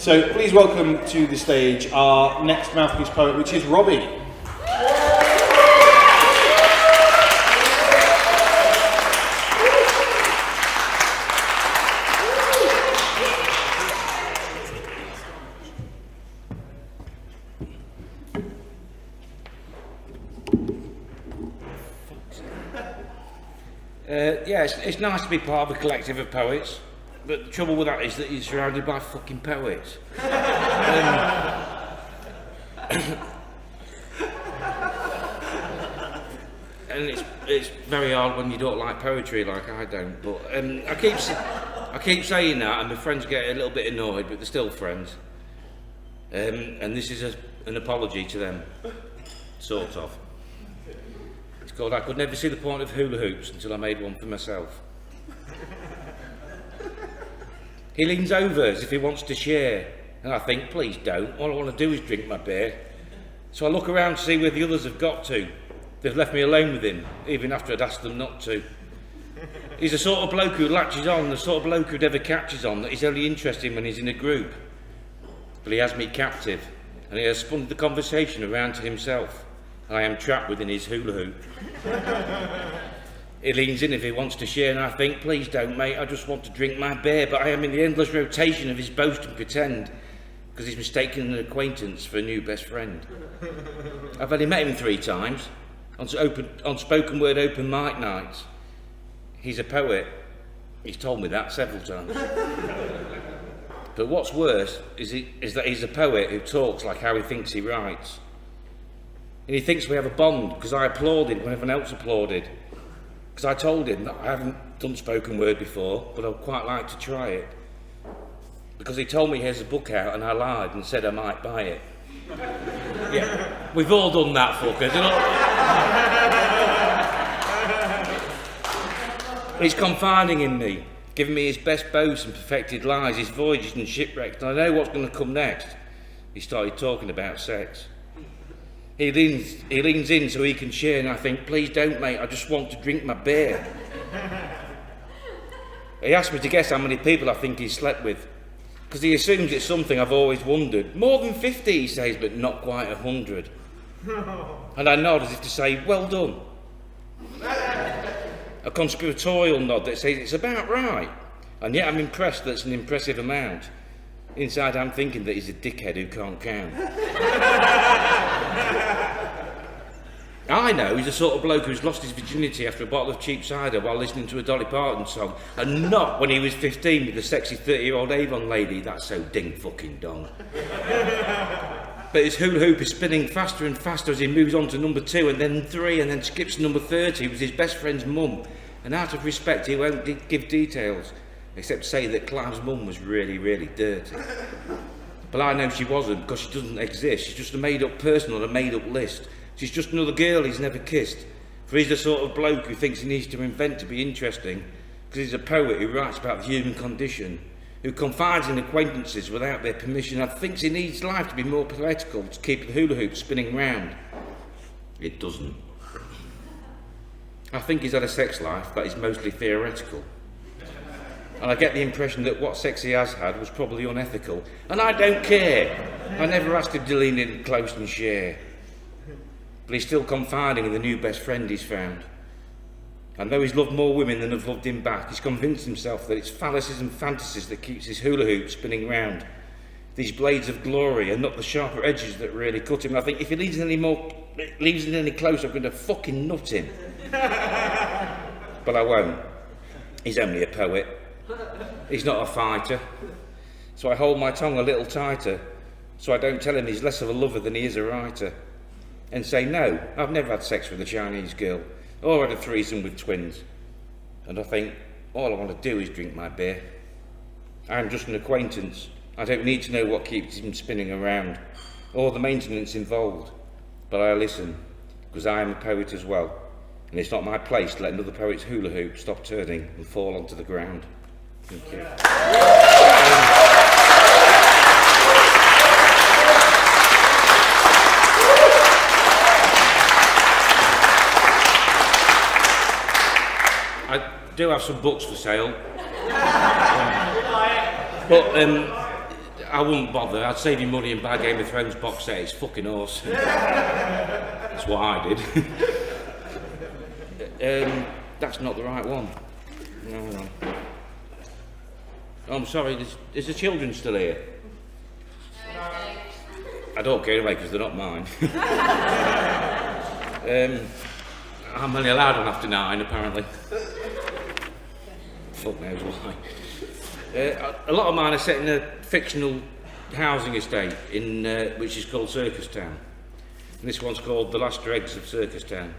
So please welcome to the stage our next mouthpiece poet, which is Robbie. Yeah, it's nice to be part of a collective of poets, but the trouble with that is that you're surrounded by fucking poets. And it's very hard when you don't like poetry like I don't, but I keep saying that and my friends get a little bit annoyed, but they're still friends. And this is an apology to them, sort of. It's called I Could Never See the Point of Hula Hoops Until I Made One for Myself. He leans over as if he wants to share, and I think, please don't. All I want to do is drink my beer. So I look around to see where the others have got to. They've left me alone with him, even after I'd asked them not to. He's the sort of bloke who latches on, the sort of bloke who never catches on, that he's only interested when he's in a group. But he has me captive, and he has spun the conversation around to himself. I am trapped within his hula hoop. He leans in if he wants to share, and I think, please don't, mate, I just want to drink my beer, but I am in the endless rotation of his boast and pretend, because he's mistaken an acquaintance for a new best friend. I've only met him 3 times, on spoken word open mic nights. He's a poet. He's told me that several times. But what's worse is that he's a poet who talks like how he thinks he writes. And he thinks we have a bond because I applauded when everyone else applauded. Because I told him that I haven't done spoken word before, but I'd quite like to try it. Because he told me he has a book out and I lied and said I might buy it. Yeah, we've all done that, fuckers. He's confiding in me, giving me his best boasts and perfected lies, his voyages and shipwrecks, and I know what's going to come next. He started talking about sex. He leans in so he can share, and I think, please don't, mate, I just want to drink my beer. He asked me to guess how many people I think he's slept with, because he assumes it's something I've always wondered. More than 50, he says, but not quite 100. And I nod as if to say, well done. A conspiratorial nod that says it's about right, and yet I'm impressed that it's an impressive amount. Inside I'm thinking that he's a dickhead who can't count. I know he's the sort of bloke who's lost his virginity after a bottle of cheap cider while listening to a Dolly Parton song, and not when he was 15 with a sexy 30-year-old Avon lady. That's so ding fucking dong. But his hula hoop is spinning faster and faster as he moves on to number 2 and then 3 and then skips to number 30 with his best friend's mum. And out of respect he won't give details, except to say that Clive's mum was really, really dirty. But I know she wasn't, because she doesn't exist. She's just a made-up person on a made-up list. She's just another girl he's never kissed. For he's the sort of bloke who thinks he needs to invent to be interesting, because he's a poet who writes about the human condition, who confides in acquaintances without their permission, and thinks he needs life to be more poetical to keep the hula hoop spinning round. It doesn't. I think he's had a sex life that is mostly theoretical. And I get the impression that what sex he has had was probably unethical. And I don't care. I never asked him to lean in close and share. But he's still confiding in the new best friend he's found. And though he's loved more women than have loved him back, he's convinced himself that it's fallacies and fantasies that keeps his hula hoop spinning round. These blades of glory and not the sharper edges that really cut him. I think if he leaves it any closer, I'm going to fucking nut him. But I won't. He's only a poet. He's not a fighter. So I hold my tongue a little tighter, so I don't tell him he's less of a lover than he is a writer. And say, no, I've never had sex with a Chinese girl, or had a threesome with twins. And I think, all I want to do is drink my beer. I'm just an acquaintance. I don't need to know what keeps him spinning around, or the maintenance involved. But I listen, because I am a poet as well. And it's not my place to let another poet's hula hoop stop turning and fall onto the ground. Thank you. I do have some books for sale. But I wouldn't bother. I'd save you money and buy Game of Thrones box set. It's fucking awesome. That's what I did. That's not the right one. No. I'm sorry, is the children still here? I don't care anyway, because they're not mine. I'm only allowed on after 9, apparently. Fuck knows why. A lot of mine are set in a fictional housing estate in which is called Circus Town. And this one's called The Last Dregs of Circus Town.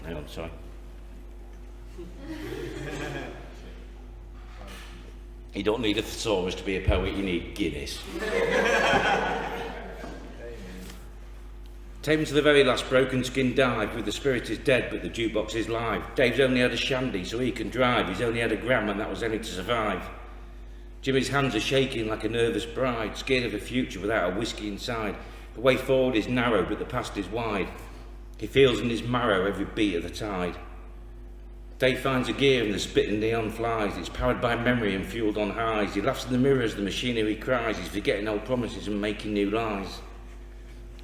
Hang on, sorry. You don't need a thesaurus to be a poet, you need Guinness. Take me to the very last broken skin dive, with the spirit is dead but the jukebox is live. Dave's only had a shandy so he can drive, he's only had a gram and that was only to survive. Jimmy's hands are shaking like a nervous bride, scared of a future without a whiskey inside. The way forward is narrow but the past is wide. He feels in his marrow every beat of the tide. Dave finds a gear and the spitting neon flies. It's powered by memory and fueled on highs. He laughs in the mirror as the machinery cries. He's forgetting old promises and making new lies.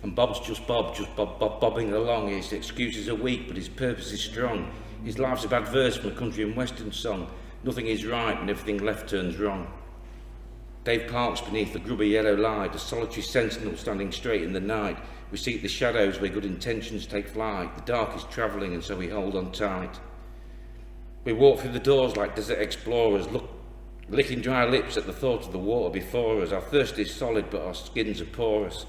And Bob's just bobbing along. His excuses are weak, but his purpose is strong. His life's a bad verse from a country and western song. Nothing is right and everything left turns wrong. Dave parks beneath the grubby yellow light, a solitary sentinel standing straight in the night. We seek the shadows where good intentions take flight. The dark is travelling and so we hold on tight. We walk through the doors like desert explorers, licking dry lips at the thought of the water before us. Our thirst is solid, but our skins are porous.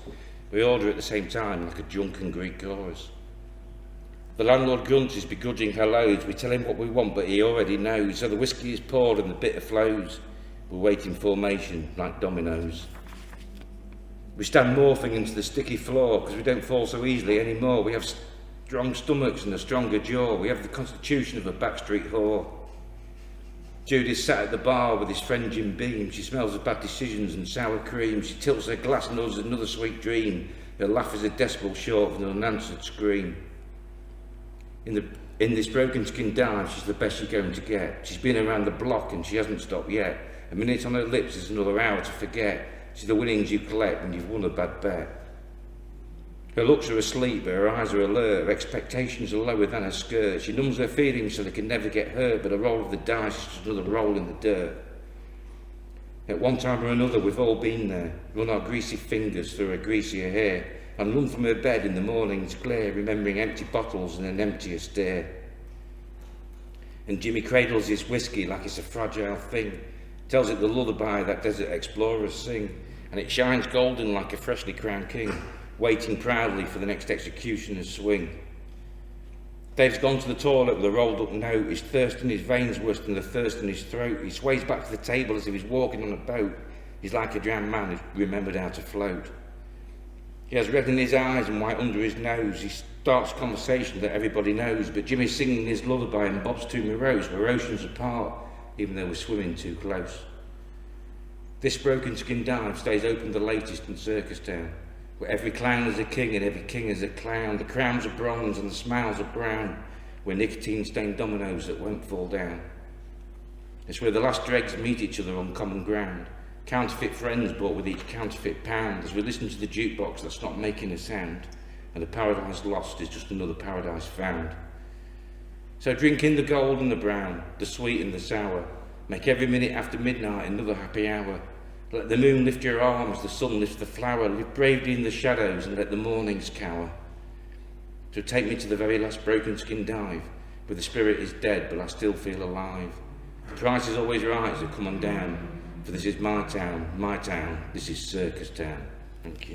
We order at the same time like a drunken Greek chorus. The landlord grunts his begrudging hellos. We tell him what we want, but he already knows. So the whiskey is poured and the bitter flows. We wait in formation like dominoes. We stand morphing into the sticky floor because we don't fall so easily anymore. We have strong stomachs and a stronger jaw. We have the constitution of a backstreet whore. Judy's sat at the bar with his friend Jim Beam. She smells of bad decisions and sour cream. She tilts her glass and utters another sweet dream. Her laugh is a decibel short of an unanswered scream. In this broken skin dive, she's the best you're going to get. She's been around the block and she hasn't stopped yet. A minute on her lips is another hour to forget. She's the winnings you collect when you've won a bad bet. Her looks are asleep, but her eyes are alert. Her expectations are lower than her skirt. She numbs her feelings so they can never get hurt, but a roll of the dice is just another roll in the dirt. At one time or another, we've all been there, run our greasy fingers through her greasier hair, and run from her bed in the morning's glare, remembering empty bottles and an emptier stare. And Jimmy cradles his whiskey like it's a fragile thing, tells it the lullaby that desert explorers sing, and it shines golden like a freshly crowned king, waiting proudly for the next executioner's swing. Dave's gone to the toilet with a rolled up note, his thirst in his veins worse than the thirst in his throat. He sways back to the table as if he's walking on a boat. He's like a drowned man who's remembered how to float. He has red in his eyes and white under his nose. He starts conversation that everybody knows, but Jimmy's singing his lullaby and Bob's too morose. We're oceans apart, even though we're swimming too close. This broken skin dive stays open the latest in Circus Town, where every clown is a king and every king is a clown. The crowns are bronze and the smiles are brown, where nicotine-stained dominoes that won't fall down. It's where the last dregs meet each other on common ground, counterfeit friends bought with each counterfeit pound, as we listen to the jukebox that's not making a sound, and the paradise lost is just another paradise found. So drink in the gold and the brown, the sweet and the sour, make every minute after midnight another happy hour. Let the moon lift your arms, the sun lift the flower, live bravely in the shadows and let the mornings cower. So take me to the very last broken skin dive, where the spirit is dead but I still feel alive. The price is always right, so come on down, for this is my town, this is Circus Town. Thank you.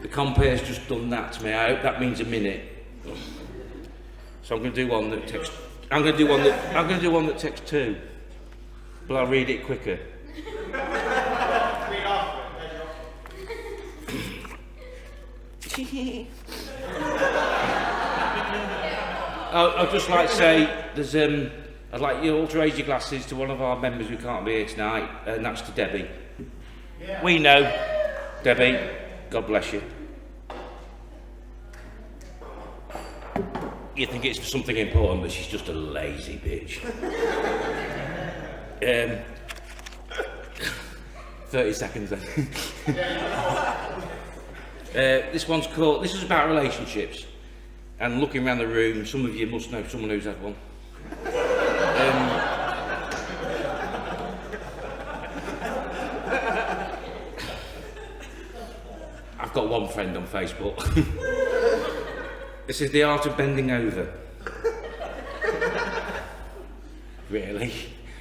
The compare's just done that to me. I hope that means a minute. So I'm going to do one that takes. I'm going to do one that takes 2, but I'll read it quicker. I'd just like to say, I'd like you all to raise your glasses to one of our members who can't be here tonight, and that's to Debbie. Yeah. We know, Debbie. God bless you. You think it's for something important, but she's just a lazy bitch. 30 seconds then. This one's called, this is about relationships. And looking around the room, some of you must know someone who's had one. I've got one friend on Facebook. This is the art of bending over. Really?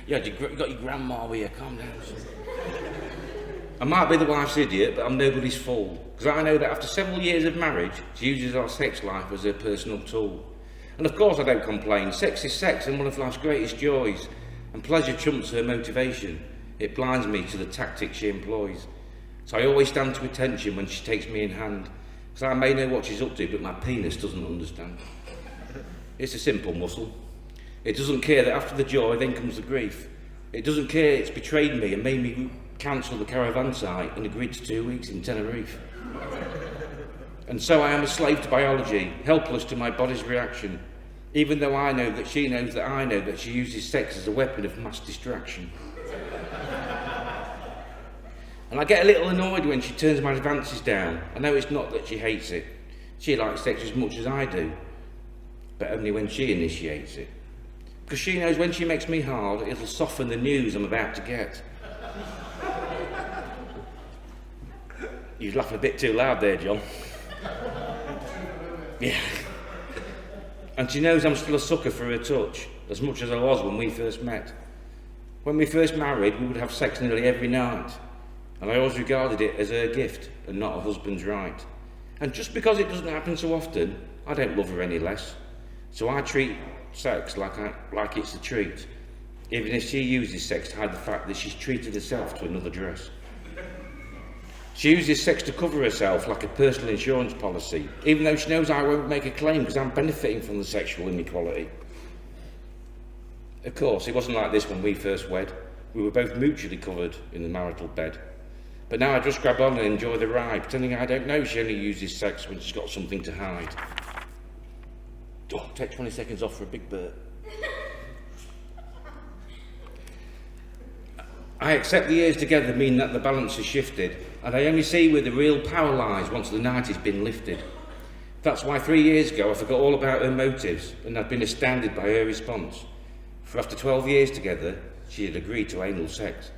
You got your grandma with you, calm down. I might be the wife's idiot, but I'm nobody's fool. Because I know that after several years of marriage, she uses our sex life as her personal tool. And of course I don't complain. Sex is sex and one of life's greatest joys. And pleasure trumps her motivation. It blinds me to the tactics she employs. So I always stand to attention when she takes me in hand. Because I may know what she's up to, but my penis doesn't understand. It's a simple muscle. It doesn't care that after the joy, then comes the grief. It doesn't care it's betrayed me and made me cancel the caravan site and agreed to 2 weeks in Tenerife. And so I am a slave to biology, helpless to my body's reaction, even though I know that she knows that I know that she uses sex as a weapon of mass distraction. And I get a little annoyed when she turns my advances down. I know it's not that she hates it. She likes sex as much as I do, but only when she initiates it. Because she knows when she makes me hard, it'll soften the news I'm about to get. You're laughing a bit too loud there, John. Yeah. And she knows I'm still a sucker for her touch, as much as I was when we first met. When we first married, we would have sex nearly every night. And I always regarded it as her gift and not a husband's right. And just because it doesn't happen so often, I don't love her any less. So I treat sex like it's a treat, even if she uses sex to hide the fact that she's treated herself to another dress. She uses sex to cover herself like a personal insurance policy, even though she knows I won't make a claim because I'm benefiting from the sexual inequality. Of course, it wasn't like this when we first wed. We were both mutually covered in the marital bed. But now I just grab on and enjoy the ride, pretending I don't know she only uses sex when she's got something to hide. Oh, take 20 seconds off for a big burp. I accept the years together mean that the balance has shifted, and I only see where the real power lies once the night has been lifted. That's why 3 years ago I forgot all about her motives, and I'd been astounded by her response. For after 12 years together, she had agreed to anal sex,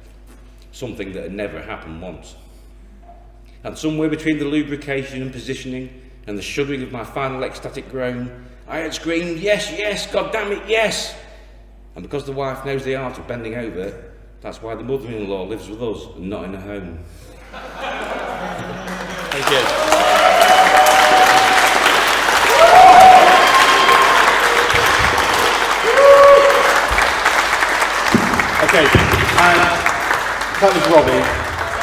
something that had never happened once. And somewhere between the lubrication and positioning and the shuddering of my final ecstatic groan, I had screamed, "Yes, yes, God damn it, yes!" And because the wife knows the art of bending over, that's why the mother-in-law lives with us and not in a home. Thank you. Okay, that was Robbie.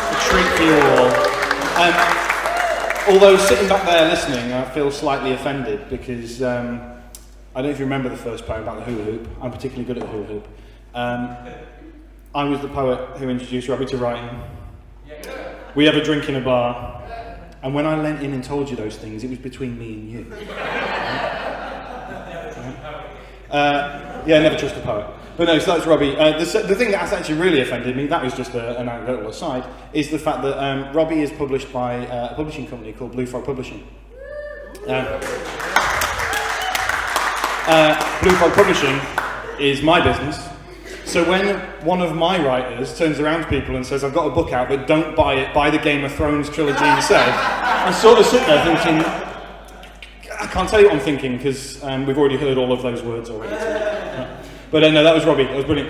A treat for you all. Although sitting back there listening, I feel slightly offended because I don't know if you remember the first poem about the hula hoop. I'm particularly good at the hula hoop. I was the poet who introduced Robbie to writing. We have a drink in a bar, and when I leant in and told you those things, it was between me and you. Yeah, never trust a poet. But no, so that's Robbie. The thing that's actually really offended me, that was just an anecdotal aside, is the fact that Robbie is published by a publishing company called Blue Frog Publishing. Blue Frog Publishing is my business. So when one of my writers turns around to people and says, "I've got a book out, but don't buy it, buy the Game of Thrones trilogy instead," I sort of sit there thinking, I can't tell you what I'm thinking because we've already heard all of those words already. But no, that was Robbie. That was brilliant.